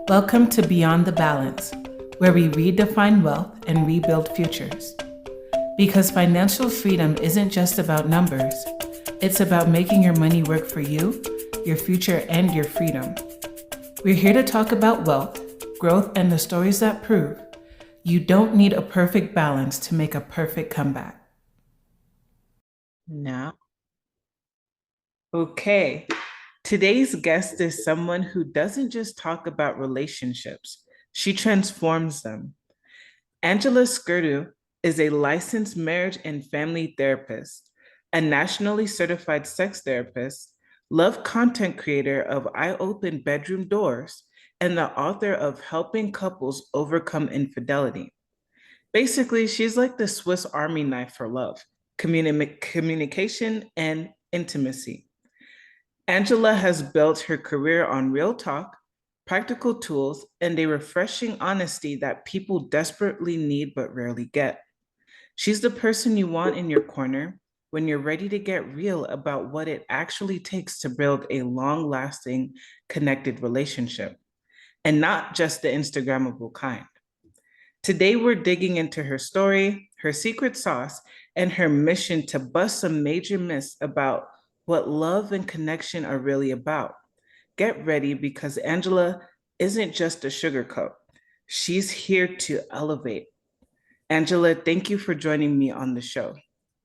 Welcome to Beyond the Balance, where we redefine wealth and rebuild futures. Because financial freedom isn't just about numbers, it's about making your money work for you, your future, and your freedom. We're here to talk about wealth, growth, and the stories that prove you don't need a perfect balance to make a perfect comeback. Now, okay. Today's guest is someone who doesn't just talk about relationships, she transforms them. Angela Skurtu is a licensed marriage and family therapist, a nationally certified sex therapist, love content creator of I Open Bedroom Doors, and the author of Helping Couples Overcome Infidelity. Basically, she's like the Swiss Army knife for love, communication, and intimacy. Angela has built her career on real talk, practical tools, and a refreshing honesty that people desperately need but rarely get. She's the person you want in your corner when you're ready to get real about what it actually takes to build a long lasting, connected relationship, and not just the Instagrammable kind. Today, we're digging into her story, her secret sauce, and her mission to bust some major myths about what love and connection are really about. Get ready because Angela isn't just a sugarcoat. She's here to elevate. Angela, thank you for joining me on the show.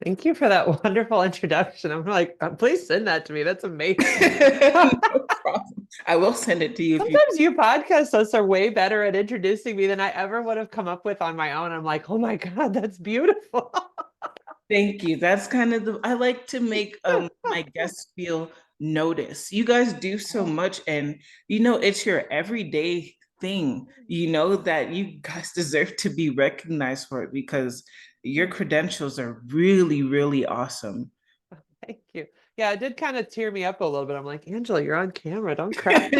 Thank you for that wonderful introduction. I'm like, please send that to me. That's amazing. No problem. I will send it to you if you. Sometimes you podcast hosts are way better at introducing me than I ever would have come up with on my own. I'm like, oh my God, that's beautiful. Thank you. That's kind of I like to make my guests feel noticed. You guys do so much, and it's your everyday thing. You know that you guys deserve to be recognized for it because your credentials are really, really awesome. Thank you. Yeah, it did kind of tear me up a little bit. I'm like, Angela, you're on camera. Don't cry.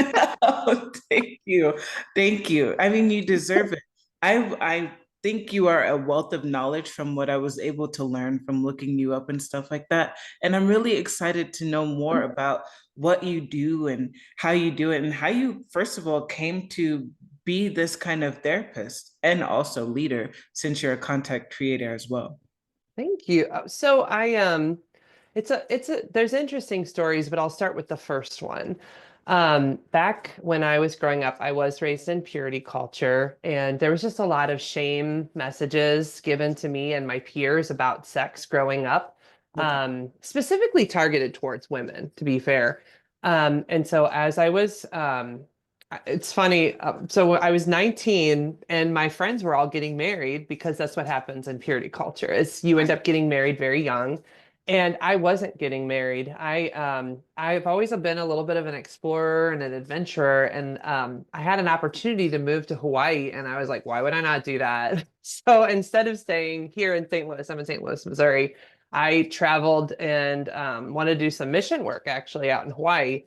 Oh, thank you. Thank you. I mean, you deserve it. I think you are a wealth of knowledge from what I was able to learn from looking you up and stuff like that. And I'm really excited to know more about what you do and how you do it and how you, first of all, came to be this kind of therapist and also leader since you're a content creator as well. Thank you. So there's interesting stories, but I'll start with the first one. Back when I was growing up, I was raised in purity culture, and there was just a lot of shame messages given to me and my peers about sex growing up, Okay. specifically targeted towards women, to be fair. And so as I was, it's funny. So I was 19 and my friends were all getting married because that's what happens in purity culture is you end up getting married very young. And I wasn't getting married. I've always been a little bit of an explorer and an adventurer. And I had an opportunity to move to Hawaii. And I was like, why would I not do that? So instead of staying here in St. Louis, I'm in St. Louis, Missouri, I traveled and wanted to do some mission work actually out in Hawaii.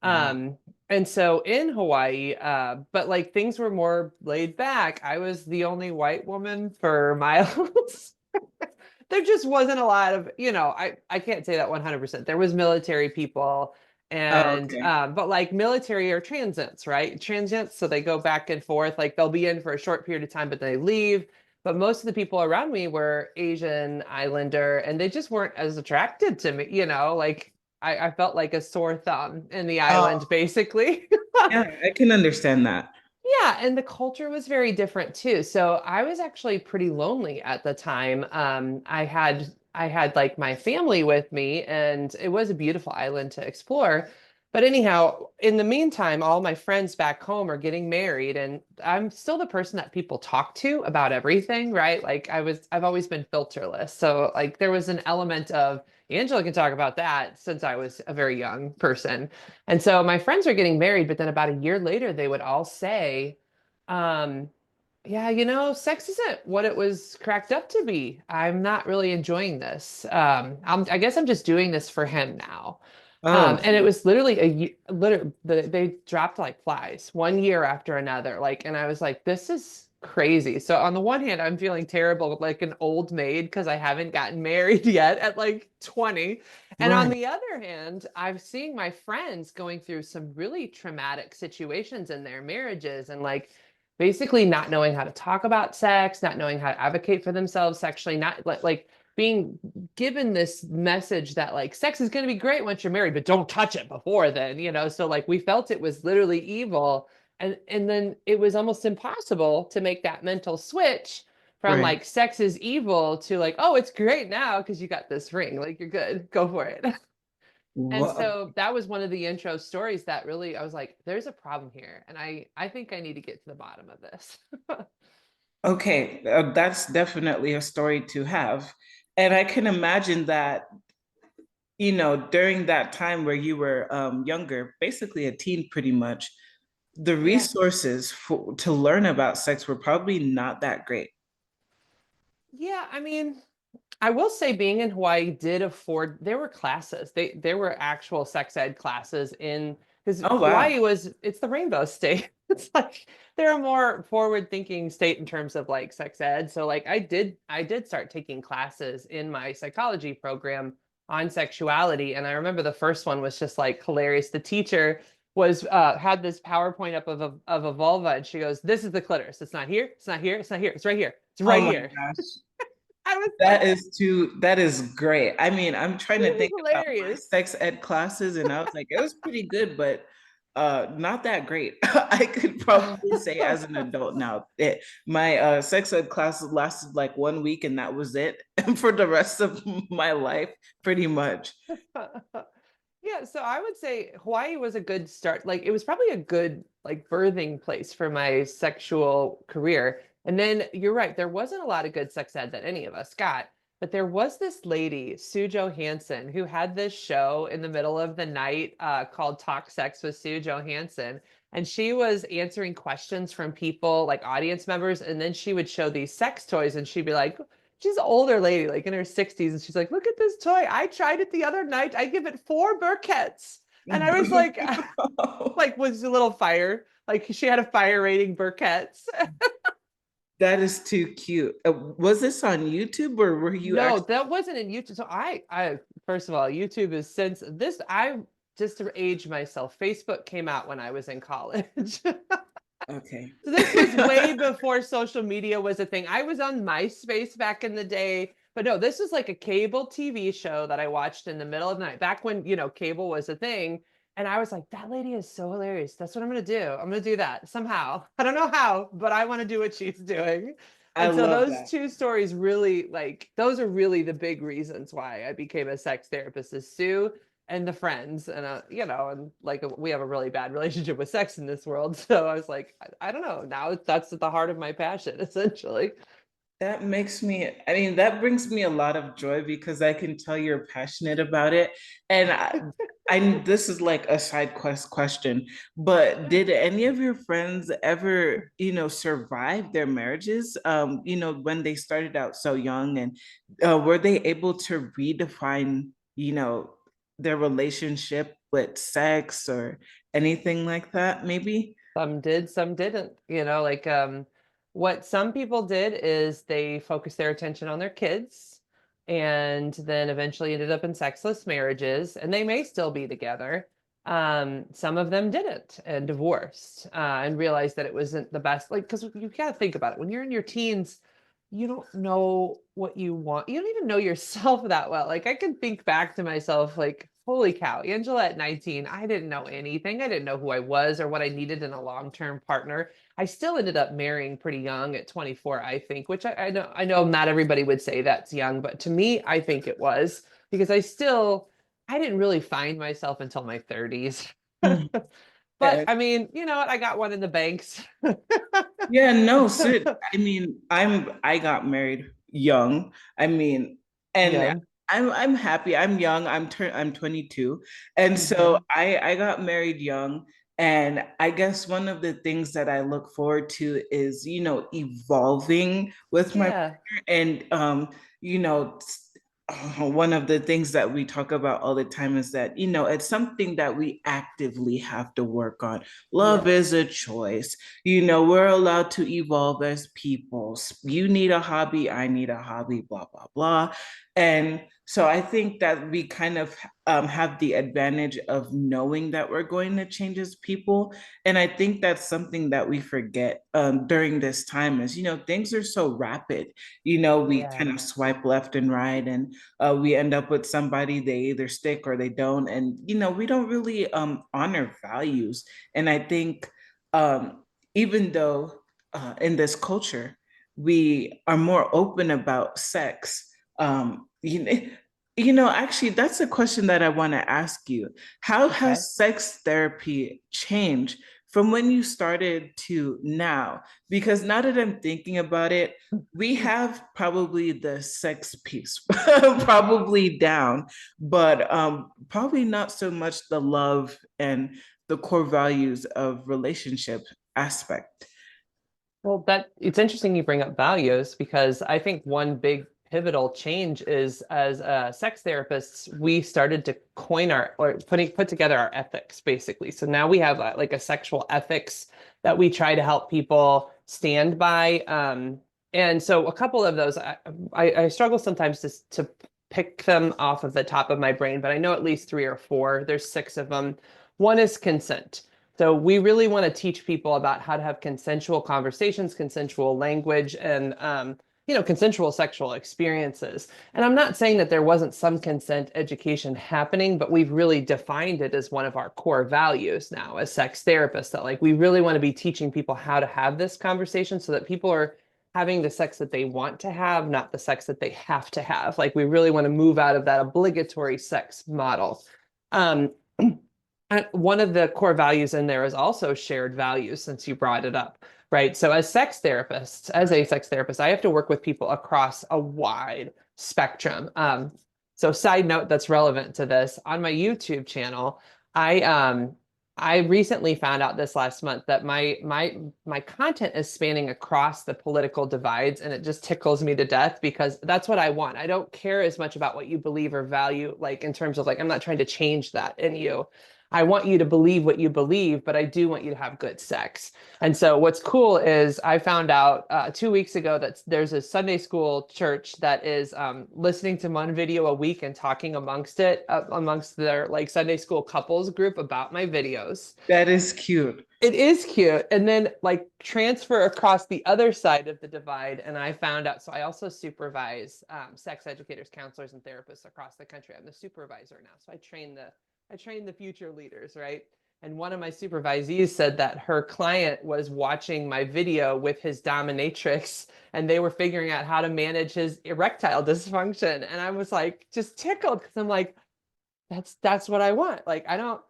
Wow. Um, and so in Hawaii, but like things were more laid back. I was the only white woman for miles. There just wasn't a lot of, I can't say that 100%. There was military people Oh, and, okay. but like military are transients, right? Transients. So they go back and forth, like they'll be in for a short period of time, but they leave. But most of the people around me were Asian Islander and they just weren't as attracted to me, like I felt like a sore thumb in the island, Oh, basically. yeah, I can understand that. Yeah, and the culture was very different too. So I was actually pretty lonely at the time. I had like my family with me, and it was a beautiful island to explore. But anyhow, in the meantime, all my friends back home are getting married, and I'm still the person that people talk to about everything, right? Like I've always been filterless. So like there was an element of Angela can talk about that since I was a very young person. And so my friends are getting married, but then about a year later, they would all say, um, yeah, sex isn't what it was cracked up to be. I'm not really enjoying this. I guess I'm just doing this for him now. Oh, And it was literally literally, they dropped like flies 1 year after another. Like, and I was like, this is crazy. So on the one hand, I'm feeling terrible, like an old maid because I haven't gotten married yet at like 20. And on Right. the other hand, I'm seeing my friends going through some really traumatic situations in their marriages and like basically not knowing how to talk about sex, not knowing how to advocate for themselves sexually, not like being given this message that like sex is going to be great once you're married, but don't touch it before then, you know? So like we felt it was literally evil. And then it was almost impossible to make that mental switch from Right. like sex is evil to like, oh, it's great now because you got this ring. Like you're good. Go for it. And What? so that was one of the intro stories that really I was like, there's a problem here. And I think I need to get to the bottom of this. Okay, that's definitely a story to have. And I can imagine that, during that time where you were younger, basically a teen pretty much, the Yeah. resources to learn about sex were probably not that great. Yeah, I mean, I will say being in Hawaii did afford there were classes. There were actual sex ed classes in because Oh, wow. Hawaii was it's the rainbow state. It's like they're a more forward thinking state in terms of like sex ed. So like I did start taking classes in my psychology program on sexuality. And I remember the first one was just like hilarious. The teacher was had this PowerPoint up of a vulva and she goes, "This is the clitoris. It's not here, it's not here, it's not here, it's right here. It's Oh right my here." gosh. I was That like, is that is great. I mean, I'm trying to it think was about my hilarious. sex ed classes and I was like, it was pretty good, but not that great. I could probably say as an adult now. My sex ed classes lasted like 1 week and that was it. And for the rest of my life, pretty much. Yeah, so I would say Hawaii was a good start. Like it was probably a good like birthing place for my sexual career. And then you're right, there wasn't a lot of good sex ed that any of us got, but there was this lady, Sue Johansson, who had this show in the middle of the night called Talk Sex with Sue Johansson. And she was answering questions from people like audience members, and then she would show these sex toys and she'd be like, she's an older lady, like in her 60s, and she's like, "Look at this toy. I tried it the other night. I give it 4 Burkett's." And I was like, like was a little fire. Like she had a fire rating Burkett's. That is too cute. Was this on YouTube or were you No, actually? that wasn't in YouTube. So first of all, YouTube is since this, I just to age myself, Facebook came out when I was in college. Okay. So this was way before social media was a thing. I was on MySpace back in the day, but no, this was like a cable TV show that I watched in the middle of the night, back when, cable was a thing. And I was like, that lady is so hilarious. That's what I'm going to do. I'm going to do that somehow. I don't know how, but I want to do what she's doing. I And so love those that. two stories really like, those are really the big reasons why I became a sex therapist is Sue and the friends and like we have a really bad relationship with sex in this world, so I was like, I don't know, now that's at the heart of my passion essentially. That makes me, I mean, that brings me a lot of joy because I can tell you're passionate about it. And this is like a side question, but did any of your friends ever, survive their marriages, when they started out so young and were they able to redefine, their relationship with sex or anything like that, maybe? Some did, some didn't. Like what some people did is they focused their attention on their kids and then eventually ended up in sexless marriages, and they may still be together. Some of them didn't and divorced and realized that it wasn't the best. Like, because you gotta think about it. When you're in your teens, you don't know what you want. You don't even know yourself that well. Like I can think back to myself like, holy cow, Angela at 19, I didn't know anything. I didn't know who I was or what I needed in a long-term partner. I still ended up marrying pretty young at 24, I think, which I know not everybody would say that's young, but to me, I think it was because I didn't really find myself until my 30s. Mm. But I mean, you know what? I got one in the banks. Yeah, no, I mean, I got married young. I mean, and Young. I'm happy. I'm young. I'm 22. And so Hmm. I got married young. And I guess one of the things that I look forward to is, evolving with my Yeah. partner. And you know, one of the things that we talk about all the time is that, it's something that we actively have to work on. Love is Yes. a choice. We're allowed to evolve as people. You need a hobby, I need a hobby, blah, blah, blah. And so I think that we kind of have the advantage of knowing that we're going to change as people. And I think that's something that we forget during this time is, things are so rapid. We Yeah. kind of swipe left and right, and we end up with somebody, they either stick or they don't. And, we don't really honor values. And I think even though in this culture, we are more open about sex, actually, that's a question that I want to ask you. How Okay. has sex therapy changed from when you started to now? Because now that I'm thinking about it, we have probably the sex piece probably down, but probably not so much the love and the core values of relationship aspect. Well, that it's interesting you bring up values because I think one big pivotal change is as sex therapists, we started to coin our or put together our ethics basically. So now we have like a sexual ethics that we try to help people stand by. And so a couple of those, I struggle sometimes to pick them off of the top of my brain, but I know at least three or four. There's six of them. One is consent. So we really want to teach people about how to have consensual conversations, consensual language, and consensual sexual experiences. And I'm not saying that there wasn't some consent education happening, but we've really defined it as one of our core values now as sex therapists, that like we really want to be teaching people how to have this conversation so that people are having the sex that they want to have, not the sex that they have to have. Like we really want to move out of that obligatory sex model. Um, One of the core values in there is also shared values, since you brought it up, right? So as a sex therapist, I have to work with people across a wide spectrum. So side note that's relevant to this, on my YouTube channel, I um I recently found out this last month that my content is spanning across the political divides, and it just tickles me to death because that's what I want. I don't care as much about what you believe or value, like in terms of like I'm not trying to change that in you. I want you to believe what you believe, but I do want you to have good sex. And so what's cool is I found out 2 weeks ago that there's a Sunday school church that is listening to one video a week and talking amongst their like Sunday school couples group about my videos. That is cute. It is cute. And then like transfer across the other side of the divide. And I found out, so I also supervise sex educators, counselors, and therapists across the country. I'm the supervisor now. So I train the future leaders, right? And one of my supervisees said that her client was watching my video with his dominatrix and they were figuring out how to manage his erectile dysfunction. And I was like, just tickled because I'm like, that's what I want. Like I don't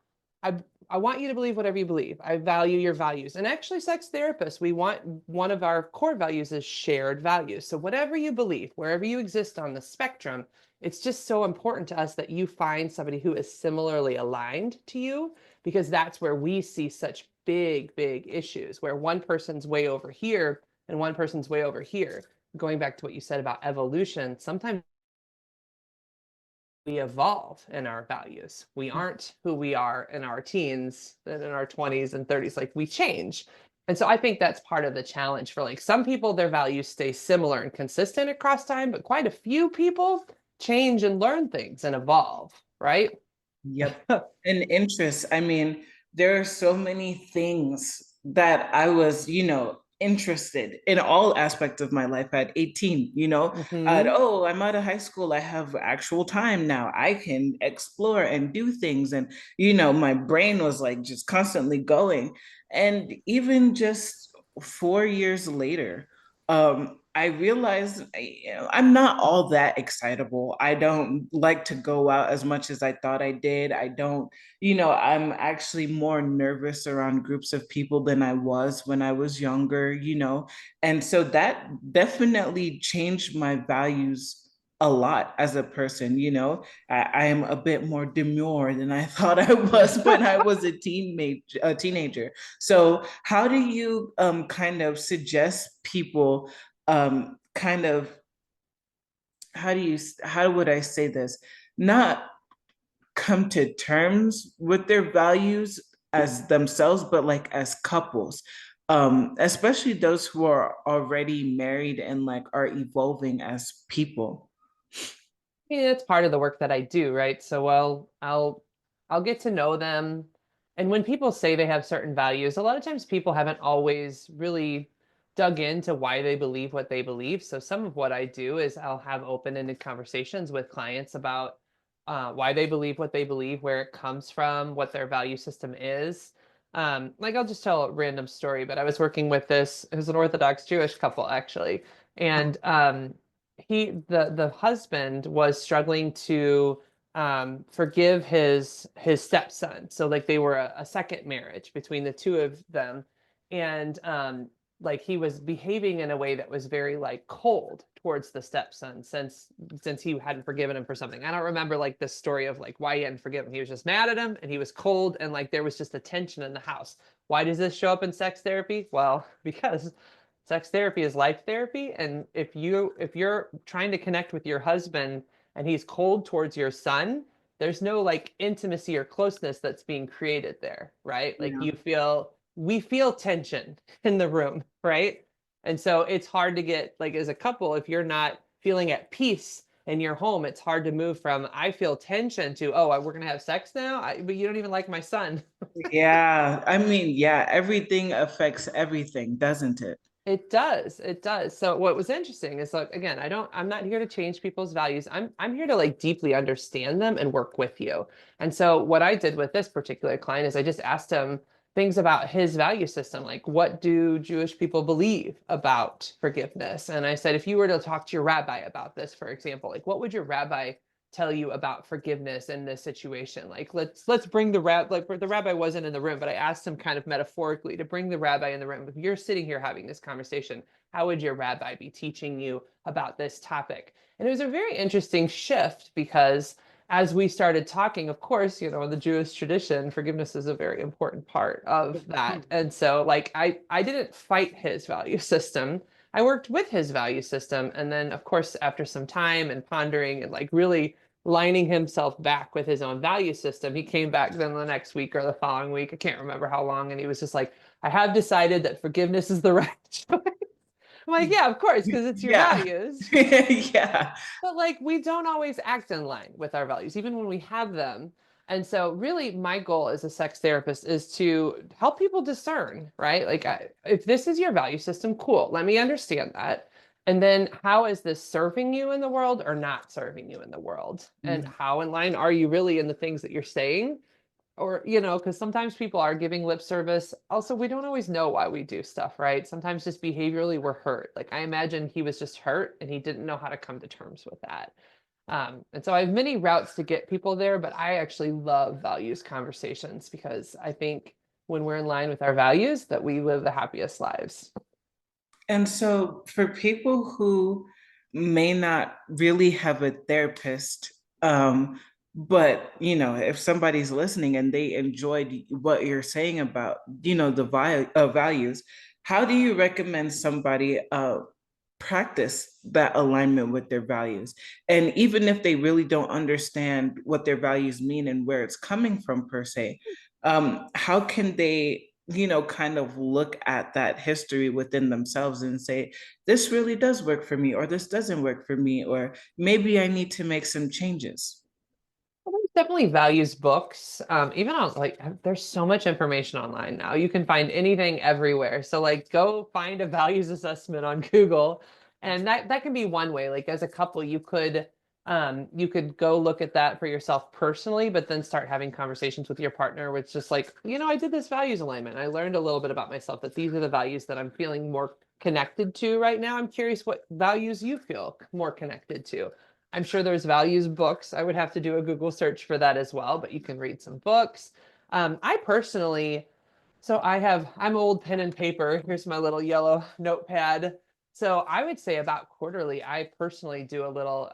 I I want you to believe whatever you believe. I value your values. And actually sex therapists, we want one of our core values is shared values. So whatever you believe, wherever you exist on the spectrum, it's just so important to us that you find somebody who is similarly aligned to you because that's where we see such big issues where one person's way over here and one person's way over here. Going back to what you said about evolution, sometimes we evolve in our values. We aren't who we are in our teens and in our 20s and 30s. Like we change. And so I think that's part of the challenge for like some people, their values stay similar and consistent across time, but quite a few people change and learn things and evolve, right? Yep. And interests. I mean, there are so many things that I was, interested in all aspects of my life at 18, Hmm. I'm out of high school. I have actual time now. I can explore and do things. And, my brain was like just constantly going. And even just 4 years later, I realized I'm not all that excitable. I don't like to go out as much as I thought I did. I don't, I'm actually more nervous around groups of people than I was when I was younger, and so that definitely changed my values a lot as a person, I am a bit more demure than I thought I was when I was a teenager. So how do you kind of suggest people kind of how would I say this? Not come to terms with their values as themselves, but like as couples, especially those who are already married and like are evolving as people. mean, that's part of the work that I do, right? So I'll get to know them. And when people say they have certain values, a lot of times people haven't always really dug into why they believe what they believe. So some of what I do is I'll have open-ended conversations with clients about why they believe what they believe, where it comes from, what their value system is. Like I'll just tell a random story, but I was working with this, it was an Orthodox Jewish couple actually. And the husband was struggling to forgive his stepson. So like they were a second marriage between the two of them, and like he was behaving in a way that was very like cold towards the stepson since he hadn't forgiven him for something. I don't remember like the story of like why he hadn't forgiven him. He was just mad at him and he was cold and like there was just a tension in the house. Why does this show up in sex therapy? Well, because sex therapy is life therapy, and if you're trying to connect with your husband and he's cold towards your son, there's no like intimacy or closeness that's being created there, right? Like Yeah. we feel tension in the room, right? And so it's hard to get like as a couple, if you're not feeling at peace in your home, it's hard to move from I feel tension to, oh, we're gonna have sex now, but you don't even like my son. Yeah. I mean, yeah, everything affects everything, doesn't it? It does. It does. So what was interesting is like again, I'm not here to change people's values. I'm here to like deeply understand them and work with you. And so what I did with this particular client is I just asked him things about his value system, like what do Jewish people believe about forgiveness? And I said, if you were to talk to your rabbi about this, for example, like what would your rabbi tell you about forgiveness in this situation? Like let's bring the rabbi, like the rabbi wasn't in the room, but I asked him kind of metaphorically to bring the rabbi in the room. If you're sitting here having this conversation, how would your rabbi be teaching you about this topic? And it was a very interesting shift because as we started talking, of course, you know, in the Jewish tradition, forgiveness is a very important part of that. And so like I didn't fight his value system. I worked with his value system. And then, of course, after some time and pondering and like really lining himself back with his own value system, he came back then the next week or the following week. I can't remember how long. And he was just like, I have decided that forgiveness is the right choice. I'm like, yeah, of course, because it's your Yeah. values. Yeah. But like we don't always act in line with our values, even when we have them. And so really my goal as a sex therapist is to help people discern, right? Like if this is your value system, cool. Let me understand that. And then how is this serving you in the world or not serving you in the world? And how in line are you really in the things that you're saying? Or, you know, because sometimes people are giving lip service. Also, we don't always know why we do stuff, right? Sometimes just behaviorally we're hurt. Like I imagine he was just hurt and he didn't know how to come to terms with that. And so I have many routes to get people there, but I actually love values conversations because I think when we're in line with our values, that we live the happiest lives. And so, for people who may not really have a therapist, but if somebody's listening and they enjoyed what you're saying about, the values, how do you recommend somebody practice that alignment with their values? And even if they really don't understand what their values mean and where it's coming from per se, how can they kind of look at that history within themselves and say, this really does work for me, or this doesn't work for me, or maybe I need to make some changes? Well, there's definitely values books. Even on like, there's so much information online now. You can find anything everywhere. So like, go find a values assessment on Google, and that can be one way. Like as a couple, you could go look at that for yourself personally, but then start having conversations with your partner, with just like, you know, I did this values alignment. I learned a little bit about myself that these are the values that I'm feeling more connected to right now. I'm curious what values you feel more connected to. I'm sure there's values books. I would have to do a Google search for that as well, but you can read some books. I personally, I'm old pen and paper. Here's my little yellow notepad. So I would say about quarterly, I personally do a little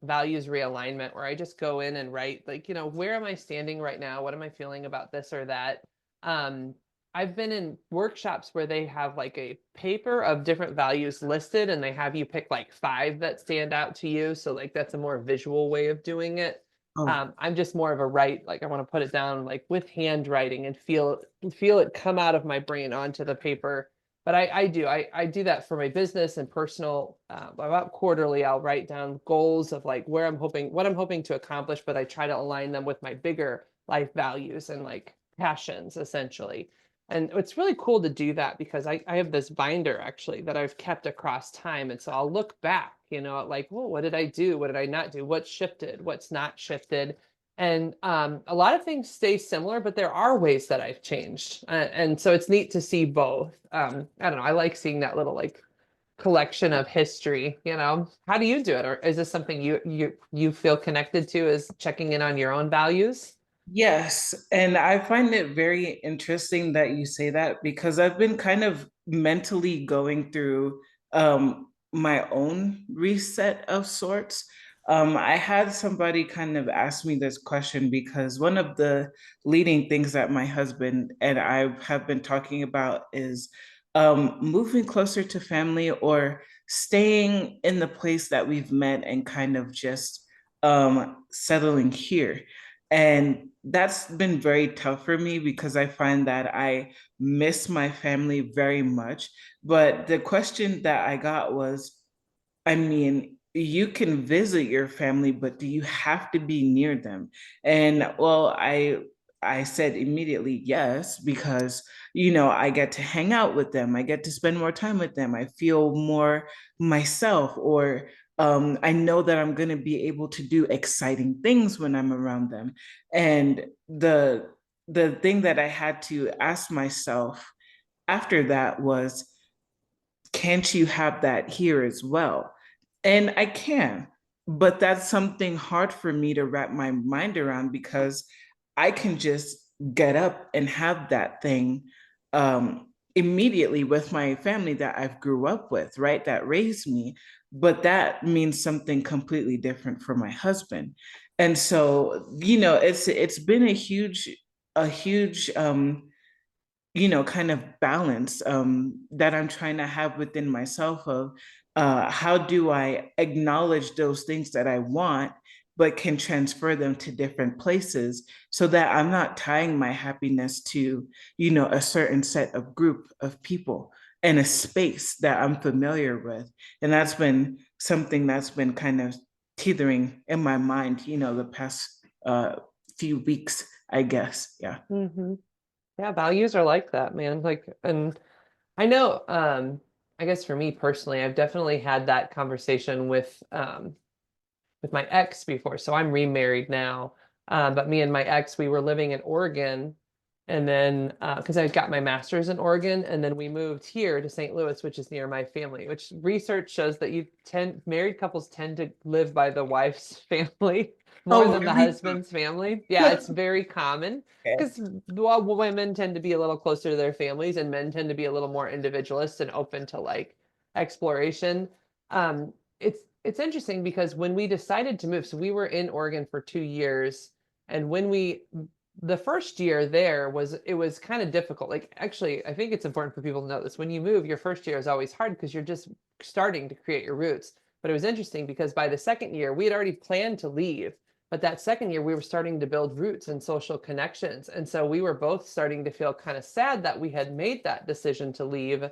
values realignment where I just go in and write, like, you know, where am I standing right now? What am I feeling about this or that? Um, I've been in workshops where they have like a paper of different values listed and they have you pick like five that stand out to you. So like that's a more visual way of doing it. Oh, I'm just more of a write, like I want to put it down like with handwriting and feel it come out of my brain onto the paper. but I do that for my business and personal. About quarterly, I'll write down goals of like what I'm hoping to accomplish, but I try to align them with my bigger life values and like passions, essentially. And it's really cool to do that because I have this binder actually that I've kept across time. And so I'll look back, at like, well, what did I do? What did I not do? What shifted? What's not shifted? And a lot of things stay similar, but there are ways that I've changed. And so it's neat to see both. I don't know. I like seeing that little like collection of history, How do you do it? Or is this something you feel connected to, is checking in on your own values? Yes, and I find it very interesting that you say that because I've been kind of mentally going through my own reset of sorts. I had somebody kind of ask me this question because one of the leading things that my husband and I have been talking about is moving closer to family or staying in the place that we've met and kind of just settling here. And that's been very tough for me because I find that I miss my family very much. But the question that I got was, I mean, you can visit your family, but do you have to be near them? And well, I said immediately yes, because I get to hang out with them. I get to spend more time with them. I feel more myself, or I know that I'm going to be able to do exciting things when I'm around them. And the thing that I had to ask myself after that was, can't you have that here as well? And I can, but that's something hard for me to wrap my mind around because I can just get up and have that thing immediately with my family that I've grew up with, right? That raised me. But that means something completely different for my husband. And so, it's been a huge kind of balance that I'm trying to have within myself of how do I acknowledge those things that I want, but can transfer them to different places so that I'm not tying my happiness to, a certain set of group of people and a space that I'm familiar with. And that's been something that's been kind of teetering in my mind, the past few weeks, I guess. Yeah. Hmm. Yeah, values are like that, man. Like, and I know, I guess for me personally, I've definitely had that conversation with my ex before. So I'm remarried now. But me and my ex, we were living in Oregon. And then, because I got my master's in Oregon, and then we moved here to St. Louis, which is near my family, which research shows that married couples tend to live by the wife's family more Oh, than the really? husband's family. Yeah, it's very common Okay. because women tend to be a little closer to their families and men tend to be a little more individualist and open to like exploration. It's interesting because when we decided to move, so we were in Oregon for 2 years, and the first year there was kind of difficult. Like actually, I think it's important for people to know this. When you move, your first year is always hard because you're just starting to create your roots. But it was interesting because by the second year, we had already planned to leave. But that second year, we were starting to build roots and social connections. And so we were both starting to feel kind of sad that we had made that decision to leave,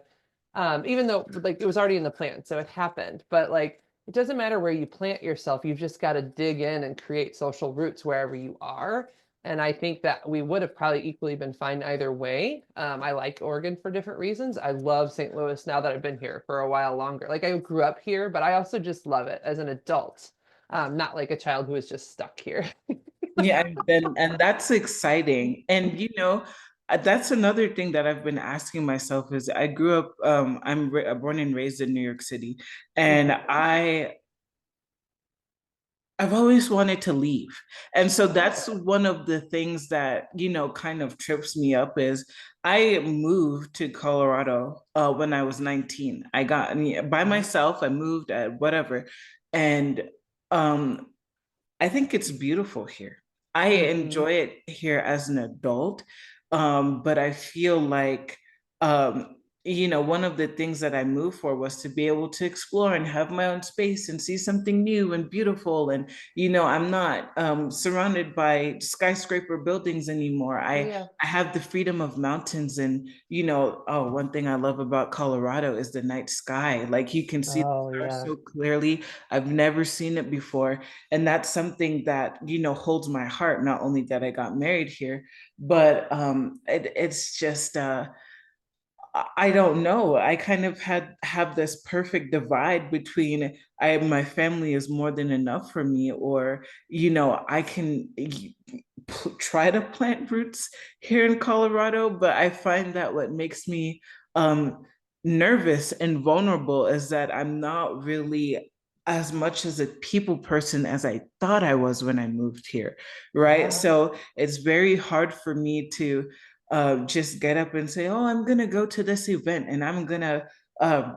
even though like it was already in the plan. So it happened. But like it doesn't matter where you plant yourself. You've just got to dig in and create social roots wherever you are. And I think that we would have probably equally been fine either way. I like Oregon for different reasons. I love St. Louis now that I've been here for a while longer. Like I grew up here, but I also just love it as an adult, not like a child who was just stuck here. Yeah, and that's exciting. And that's another thing that I've been asking myself is I grew up born and raised in New York City, and Mhm. I've always wanted to leave. And so that's one of the things that, kind of trips me up is I moved to Colorado when I was 19. I got by myself, I moved at whatever. And um I think it's beautiful here. I Mhm. enjoy it here as an adult, but I feel like one of the things that I moved for was to be able to explore and have my own space and see something new and beautiful. And, I'm not surrounded by skyscraper buildings anymore. Yeah. I have the freedom of mountains. And, oh, one thing I love about Colorado is the night sky. Like you can see the Oh, stars yeah. so clearly. I've never seen it before. And that's something that, holds my heart, not only that I got married here, but it's just, I don't know. I kind of have this perfect divide between my family is more than enough for me, or I can try to plant roots here in Colorado, but I find that what makes me um, nervous and vulnerable is that I'm not really as much as a people person as I thought I was when I moved here, right? Yeah. So it's very hard for me to just get up and say, "Oh, I'm gonna go to this event and uh,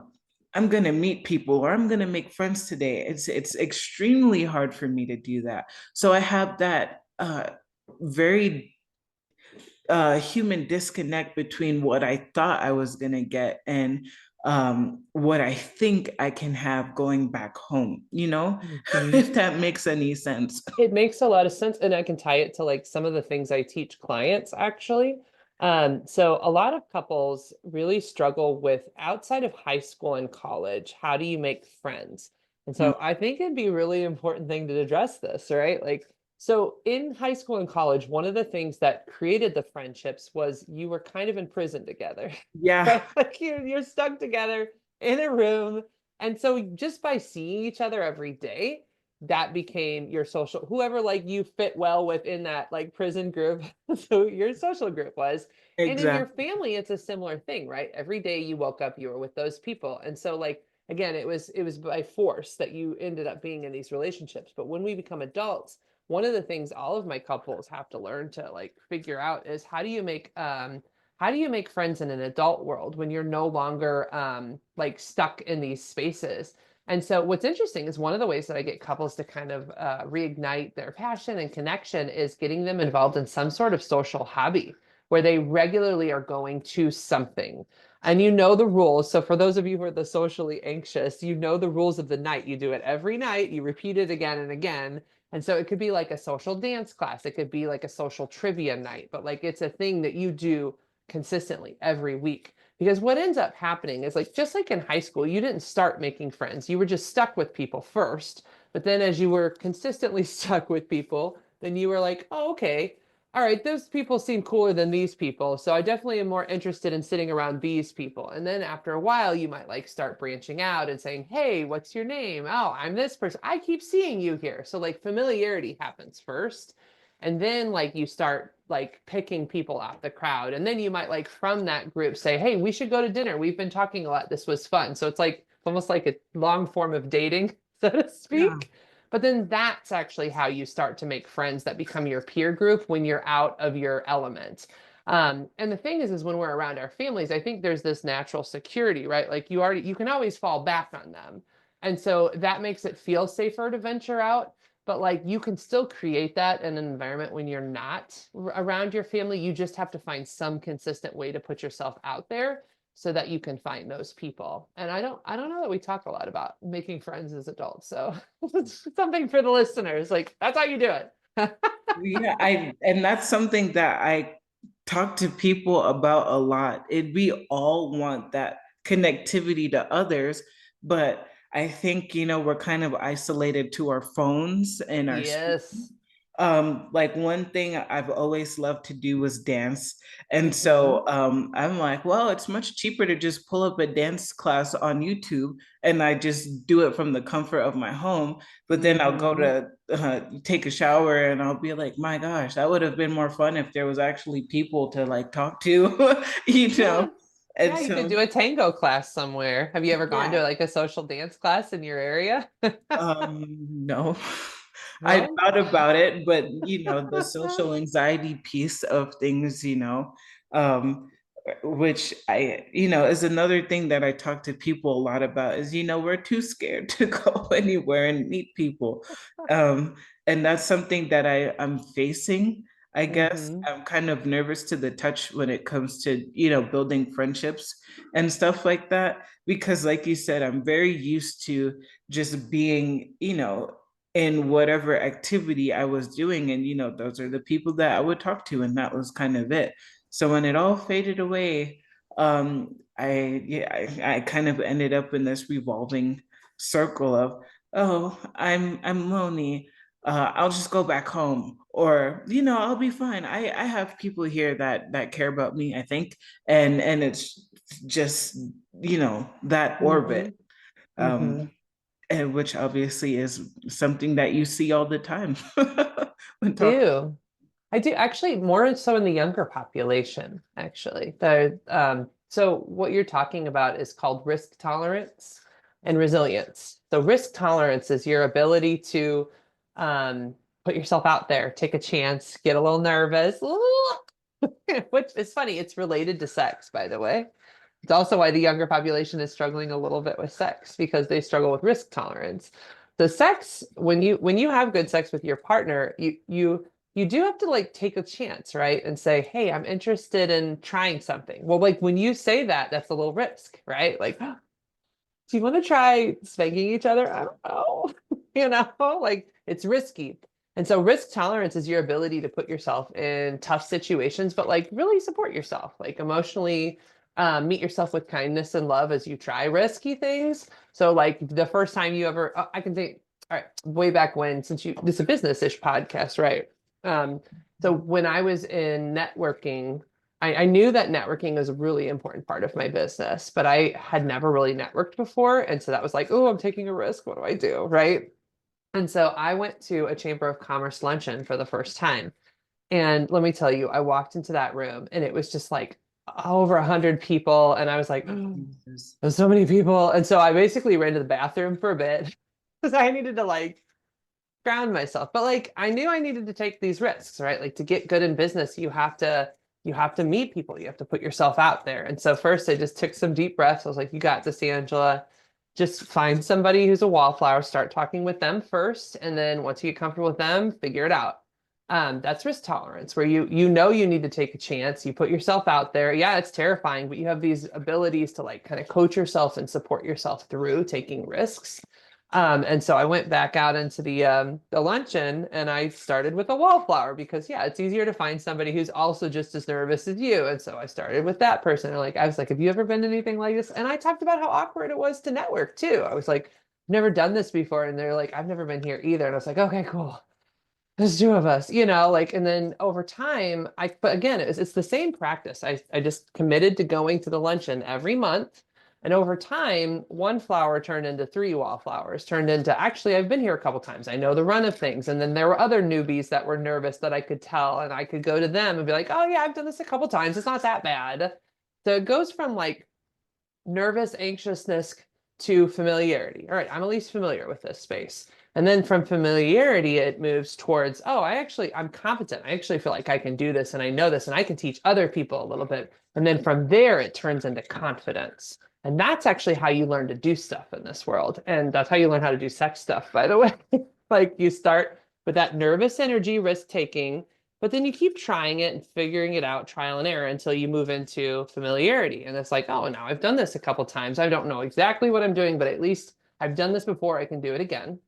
I'm gonna meet people or I'm gonna make friends today." It's extremely hard for me to do that. So I have that very human disconnect between what I thought I was gonna get and what I think I can have going back home. Mhm. If that makes any sense. It makes a lot of sense, and I can tie it to like some of the things I teach clients actually. So a lot of couples really struggle with outside of high school and college, how do you make friends? And Mm. so I think it'd be a really important thing to address this, right? Like, so in high school and college, one of the things that created the friendships was you were kind of in prison together, Yeah, right? Like you're stuck together in a room. And so just by seeing each other every day, that became your social, whoever like you fit well within that like prison group. So your social group was. And in your exactly. family, it's a similar thing, right? Every day you woke up, you were with those people. And so like again, it was by force that you ended up being in these relationships. But when we become adults, one of the things all of my couples have to learn to like figure out is how do you make friends in an adult world when you're no longer like stuck in these spaces? And so what's interesting is one of the ways that I get couples to kind of reignite their passion and connection is getting them involved in some sort of social hobby where they regularly are going to something. And you know the rules. So for those of you who are the socially anxious, you know the rules of the night. You do it every night, you repeat it again and again. And so it could be like a social dance class, it could be like a social trivia night, but like it's a thing that you do consistently every week. Because what ends up happening is like just like in high school, you didn't start making friends. You were just stuck with people first. But then as you were consistently stuck with people, then you were like, oh, okay, all right, those people seem cooler than these people. So I definitely am more interested in sitting around these people. And then after a while, you might like start branching out and saying, hey, what's your name? Oh, I'm this person. I keep seeing you here. So like familiarity happens first. And then like you start like picking people out the crowd. And then you might like from that group say, hey, we should go to dinner. We've been talking a lot. This was fun. So it's like almost like a long form of dating, so to Yeah. speak. But then that's actually how you start to make friends that become your peer group when you're out of your element. And the thing is when we're around our families, I think there's this natural security, right? Like you can always fall back on them. And so that makes it feel safer to venture out. But like you can still create that in an environment when you're not around your family. You just have to find some consistent way to put yourself out there so that you can find those people. And I don't know that we talk a lot about making friends as adults. So it's something for the listeners. Like that's how you do it. Yeah, and that's something that I talk to people about a lot. We all want that connectivity to others, but I think, we're kind of isolated to our phones and our screens. Yes. Like one thing I've always loved to do was dance. And Hmm. so I'm like, well, it's much cheaper to just pull up a dance class on YouTube and I just do it from the comfort of my home. But then I'll go Hmm. to take a shower and I'll be like, my gosh, that would have been more fun if there was actually people to like talk to, you know? Yeah. And Yeah, you could so, do a tango class somewhere. Have you ever gone to yeah, like a social dance class in your area? no. I No? thought about it, but the social anxiety piece of things, um, which is another thing that I talk to people a lot about is, we're too scared to go anywhere and meet people. Um, and that's something that I'm facing. I guess Mm-hmm. I'm kind of nervous to the touch when it comes to, you know, building friendships and stuff like that. Because, like you said, I'm very used to just being, you know, in whatever activity I was doing. And, you know, those are the people that I would talk to. And that was kind of it. So when it all faded away, I kind of ended up in this revolving circle of, oh, I'm lonely. I'll just go back home, or you know, I'll be fine. I have people here that care about me, I think, and it's just, you know, that Mm-hmm. orbit, Mm-hmm. um, and which obviously is something that you see all the time when talking. Do. I do actually more so in the younger population, actually. So what you're talking about is called risk tolerance and resilience. So risk tolerance is your ability to um, put yourself out there, take a chance, get a little nervous, which is funny. It's related to sex, by the way. It's also why the younger population is struggling a little bit with sex because they struggle with risk tolerance. The sex, when you have good sex with your partner, you do have to like take a chance, right? And say, "Hey, I'm interested in trying something." Well, like when you say that, that's a little risk, right? Like, do you want to try spanking each other? I don't know. You know, like it's risky. And so risk tolerance is your ability to put yourself in tough situations, but like really support yourself, like emotionally meet yourself with kindness and love as you try risky things. So like the first time you ever, I can think, all right, way back when, since this is a business-ish podcast, right? Um, so when I was in networking, I knew that networking was a really important part of my business, but I had never really networked before. And so that was like, oh, I'm taking a risk. What do I do? Right. And so I went to a Chamber of Commerce luncheon for the first time. And let me tell you, I walked into that room and it was just like over 100 people. And I was like, oh, Jesus. there's so many people. And so I basically ran to the bathroom for a bit because I needed to like ground myself. But like I knew I needed to take these risks, right? Like to get good in business, you have to meet people. You have to put yourself out there. And so first I just took some deep breaths. I was like, you got this, Angela. Just find somebody who's a wallflower, start talking with them first, and then once you get comfortable with them, figure it out. That's risk tolerance, where you need to take a chance. You put yourself out there. Yeah, it's terrifying, but you have these abilities to like kind of coach yourself and support yourself through taking risks. And so I went back out into the luncheon and I started with a wallflower because yeah, it's easier to find somebody who's also just as nervous as you. And so I started with that person. And like I was like, have you ever been to anything like this? And I talked about how awkward it was to network too. I was like, never done this before. And they're like, I've never been here either. And I was like, okay, cool. There's two of us, like, and then over time, but again, it's the same practice. I just committed to going to the luncheon every month. And over time, one flower turned into three wallflowers, turned into actually, I've been here a couple times. I know the run of things. And then there were other newbies that were nervous that I could tell, and I could go to them and be like, oh, yeah, I've done this a couple times. It's not that bad. So it goes from like nervous anxiousness to familiarity. All right, I'm at least familiar with this space. And then from familiarity, it moves towards, oh, I'm competent. I actually feel like I can do this and I know this and I can teach other people a little bit. And then from there, it turns into confidence. And that's actually how you learn to do stuff in this world. And that's how you learn how to do sex stuff, by the way. Like you start with that nervous energy, risk taking, but then you keep trying it and figuring it out, trial and error, until you move into familiarity. And it's like, oh, now I've done this a couple times. I don't know exactly what I'm doing, but at least I've done this before. I can do it again.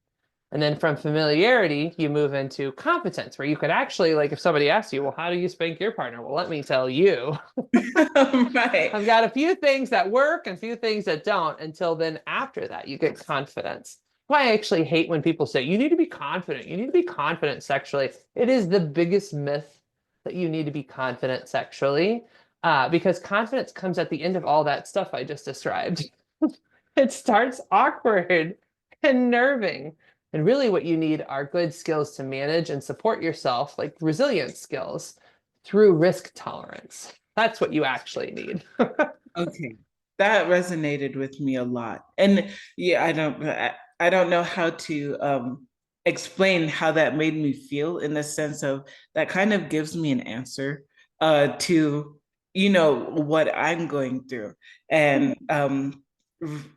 And then from familiarity, you move into competence, where you could actually, like, if somebody asks you, well, how do you spank your partner? Well, let me tell you. Right. I've got a few things that work and a few things that don't. Until then, after that, you get confidence. Why I actually hate when people say, you need to be confident. You need to be confident sexually. It is the biggest myth that you need to be confident sexually, because confidence comes at the end of all that stuff I just described. It starts awkward and nerving. And really, what you need are good skills to manage and support yourself, like resilience skills through risk tolerance. That's what you actually need. Okay, that resonated with me a lot. And yeah, I don't know how to explain how that made me feel, in the sense of that kind of gives me an answer to, you know, what I'm going through. And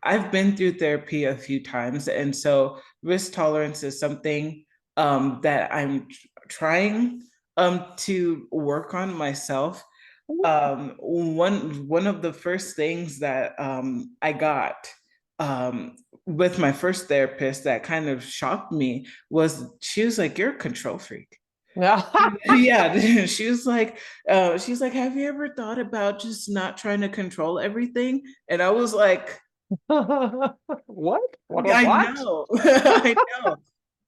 I've been through therapy a few times, and so risk tolerance is something that I'm trying. To work on myself. One of the first things that I got with my first therapist that kind of shocked me was she was like, "You're a control freak." Yeah. Yeah, she's like, "Have you ever thought about just not trying to control everything?" And I was like, What? I What? know. I know.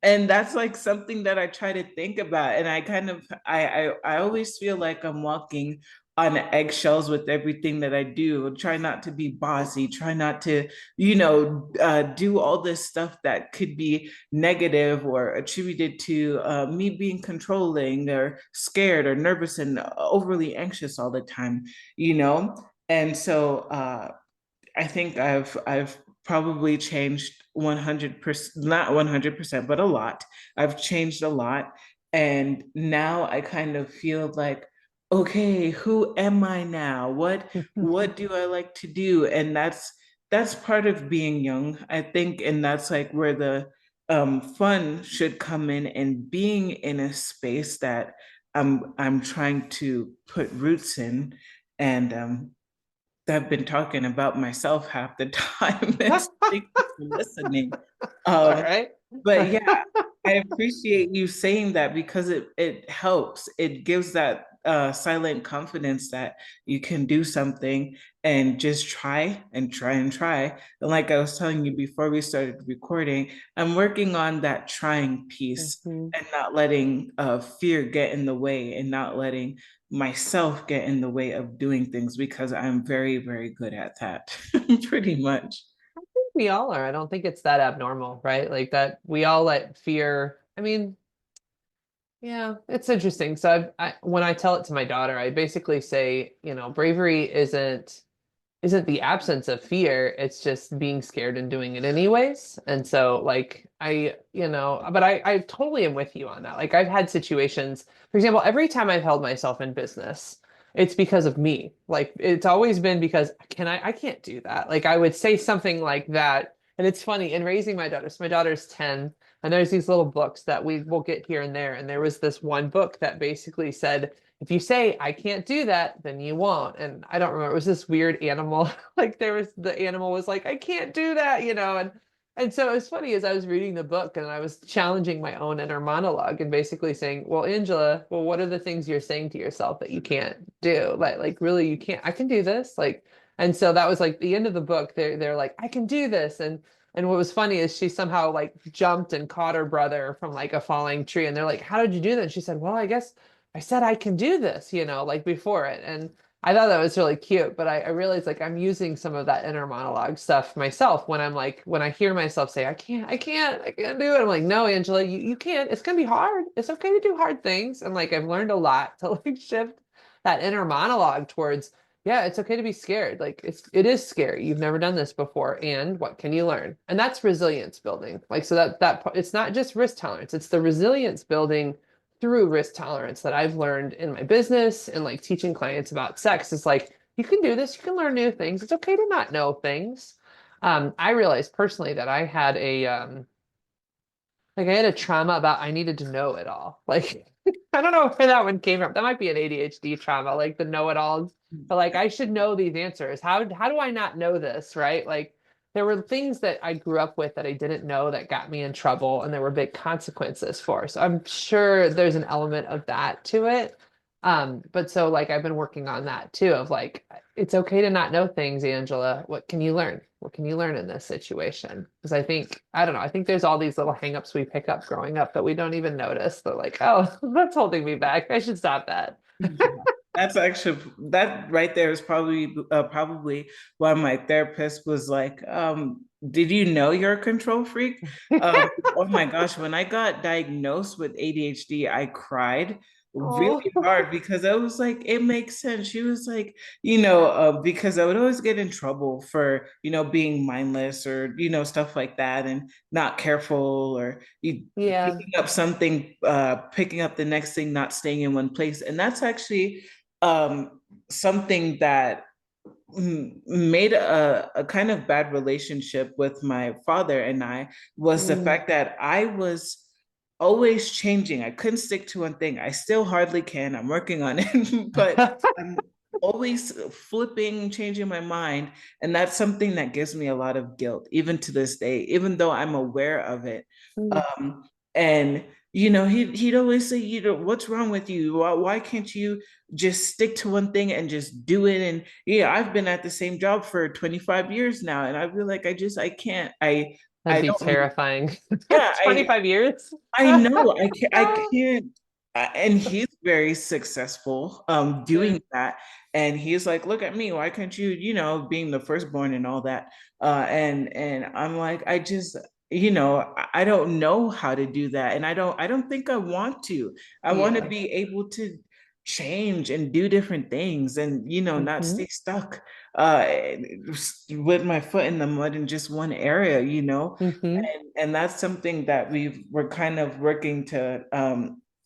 And that's like something that I try to think about. And I kind of I always feel like I'm walking on eggshells with everything that I do. Try not to be bossy, try not to, do all this stuff that could be negative or attributed to me being controlling or scared or nervous and overly anxious all the time, you know? And so I think I've probably changed 100%, not 100%, but a lot. I've changed a lot. And now I kind of feel like, okay, who am I now? What do I like to do? And that's part of being young, I think, and that's like where the fun should come in, and being in a space that I'm trying to put roots in. And I've been talking about myself half the time. It's thank you for listening. All Um, right. but yeah, I appreciate you saying that because it helps. It gives that silent confidence that you can do something and just try and try and try. And like I was telling you before we started recording, I'm working on that trying piece Mhm. and not letting fear get in the way, and not letting myself get in the way of doing things, because I'm very, very good at that, pretty much. We all are. I don't think it's that abnormal, right? Like that we all let fear. I mean, yeah, it's interesting. So when I tell it to my daughter, I basically say, bravery isn't the absence of fear, it's just being scared and doing it anyways. And so like but I totally am with you on that. Like I've had situations, for example, every time I've held myself in business, it's because of me. Like it's always been because I can't do that. Like I would say something like that. And it's funny in raising my daughter. So my daughter's 10, and there's these little books that we will get here and there. And there was this one book that basically said, if you say I can't do that, then you won't. And I don't remember. It was this weird animal. Like the animal was like, I can't do that, and so it was funny as I was reading the book and I was challenging my own inner monologue and basically saying, well, Angela, well, what are the things you're saying to yourself that you can't do? Like really you can't, I can do this. Like, and so that was like the end of the book. They're like, I can do this. And what was funny is she somehow like jumped and caught her brother from like a falling tree. And they're like, how did you do that? And she said, well, I guess I said I can do this, like before it. And I thought that was really cute, but I realized like I'm using some of that inner monologue stuff myself when I'm like, when I hear myself say, I can't do it. I'm like, no, Angela, you can't. It's gonna be hard. It's okay to do hard things. And like I've learned a lot to like shift that inner monologue towards, yeah, it's okay to be scared. Like it is scary. You've never done this before. And what can you learn? And that's resilience building. Like so it's not just risk tolerance, it's the resilience building through risk tolerance that I've learned in my business and like teaching clients about sex. Is like, you can do this, you can learn new things. It's okay to not know things. I realized personally that I had a trauma about I needed to know it all. Like, I don't know where that one came from. That might be an ADHD trauma, like the know-it-alls. But like, I should know these answers. How do I not know this, right? Like, there were things that I grew up with that I didn't know that got me in trouble, and there were big consequences for. So I'm sure there's an element of that to it. But so like I've been working on that too, of like, it's okay to not know things, Angela. What can you learn? What can you learn in this situation? Because I don't know, I think there's all these little hangups we pick up growing up that we don't even notice. They're like, oh, that's holding me back. I should stop that. Yeah. That's actually, that right there is probably why my therapist was like, "Did you know you're a control freak?" Oh my gosh, when I got diagnosed with ADHD, I cried really Oh, hard because I was like, it makes sense. She was like, because I would always get in trouble for, being mindless or, stuff like that, and not careful, or yeah. picking up something, picking up the next thing, not staying in one place. And that's actually something that made a kind of bad relationship with my father and I, was the Mm, fact that I was always changing. I couldn't stick to one thing. I still hardly can. I'm working on it, but I'm always flipping, changing my mind. And that's something that gives me a lot of guilt, even to this day, even though I'm aware of it. Mm. Um, and he'd always say, what's wrong with you? Why can't you just stick to one thing and just do it? And yeah, I've been at the same job for 25 years now, and I feel like I can't. That'd I be don't. terrifying. Yeah, 25 years. I know I Ah, can't, and he's very successful yeah. doing that. And he's like, look at me, why can't you, being the firstborn and all that. And I'm like, I don't know how to do that. And I don't think I want to. I want to Yeah. be able to change and do different things and not Hmm. stay stuck uh with my foot in the mud in just one area. Hmm. And that's something that we're kind of working to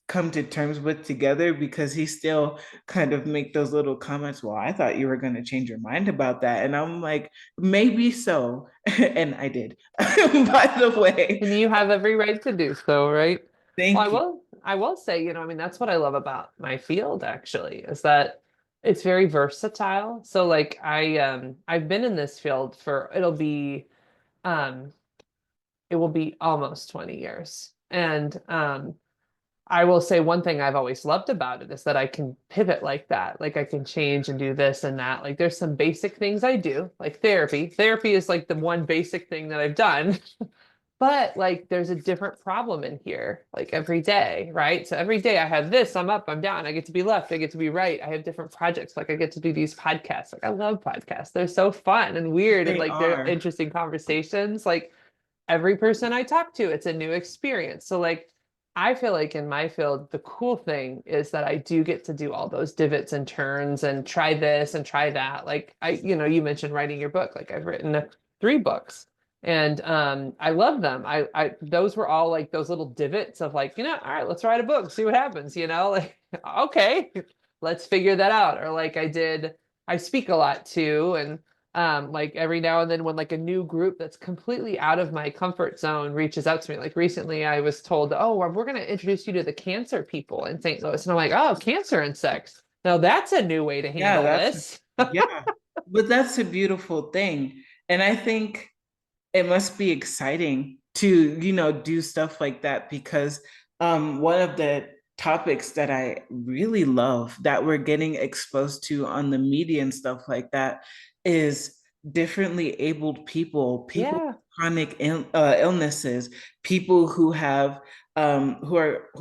come to terms with together, because he still kind of make those little comments. Well, I thought you were going to change your mind about that, and I'm like, maybe so. And I did. By the way, And you have every right to do so, right? Well, thank you. I will say, I mean, that's what I love about my field actually, is that it's very versatile. So like I've been in this field for um it will be almost 20 years. And I will say one thing I've always loved about it is that I can pivot like that. Like I can change and do this and that. Like there's some basic things I do, like therapy. Therapy is like the one basic thing that I've done. But like there's a different problem in here, like every day, right? So every day I have this, I'm up, I'm down, I get to be left, I get to be right. I have different projects, like I get to do these podcasts. Like I love podcasts. They're so fun and weird and They like they're are. interesting conversations. Like every person I talk to, it's a new experience. So like I feel like in my field, the cool thing is that I do get to do all those divots and turns and try this and try that. Like you mentioned writing your book. Like I've written 3 books and I love them. I those were all like those little divots of like, all right, let's write a book, see what happens, like okay, let's figure that out. Or like I speak a lot too, and like every now and then when like a new group that's completely out of my comfort zone reaches out to me, like recently I was told, oh, we're going to introduce you to the cancer people in St. Louis. And I'm like, oh, cancer insects. Now that's a new way to Yeah, handle this. yeah. But that's a beautiful thing. And I think it must be exciting to do stuff like that, because one of the topics that I really love that we're getting exposed to on the media and stuff like that is differently abled people Yeah. with chronic illnesses, people who have who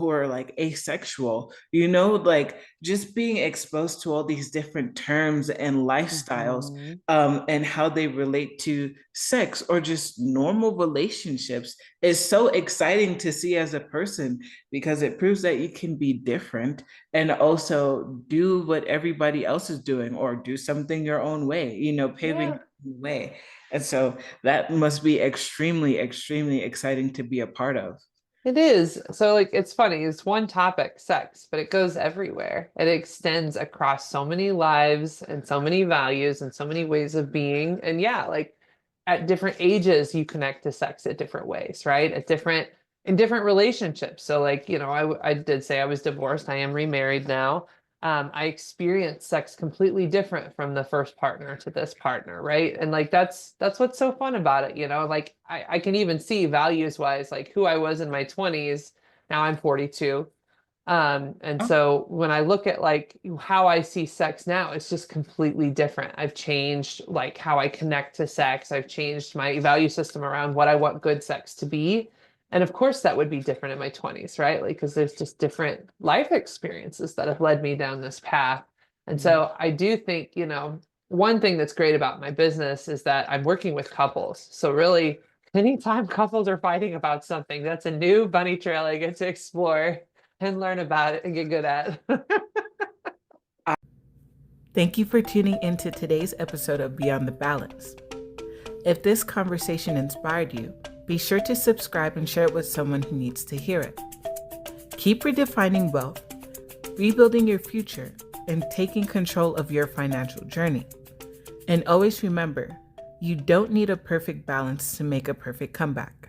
are like asexual, like just being exposed to all these different terms and lifestyles, Mhm. and how they relate to sex or just normal relationships is so exciting to see as a person, because it proves that you can be different and also do what everybody else is doing, or do something your own way, paving Yeah. your own way. And so that must be extremely, extremely exciting to be a part of. It is. So like it's funny, it's one topic, sex, but it goes everywhere. It extends across so many lives and so many values and so many ways of being. And yeah, like at different ages you connect to sex at different ways, right? At different in different relationships. So like, I did say I was divorced. I am remarried now. I experienced sex completely different from the first partner to this partner, right? And like that's what's so fun about it, Like I can even see values wise, like who I was in my 20s. Now I'm 42. And Oh, so when I look at like how I see sex now, it's just completely different. I've changed like how I connect to sex. I've changed my value system around what I want good sex to be. And of course that would be different in my 20s, right? Like because there's just different life experiences that have led me down this path. And yeah. so I do think, one thing that's great about my business is that I'm working with couples. So really, anytime couples are fighting about something, that's a new bunny trail I get to explore and learn about it and get good at. Thank you for tuning into today's episode of Beyond the Balance. If this conversation inspired you, be sure to subscribe and share it with someone who needs to hear it. Keep redefining wealth, rebuilding your future, and taking control of your financial journey. And always remember, you don't need a perfect balance to make a perfect comeback.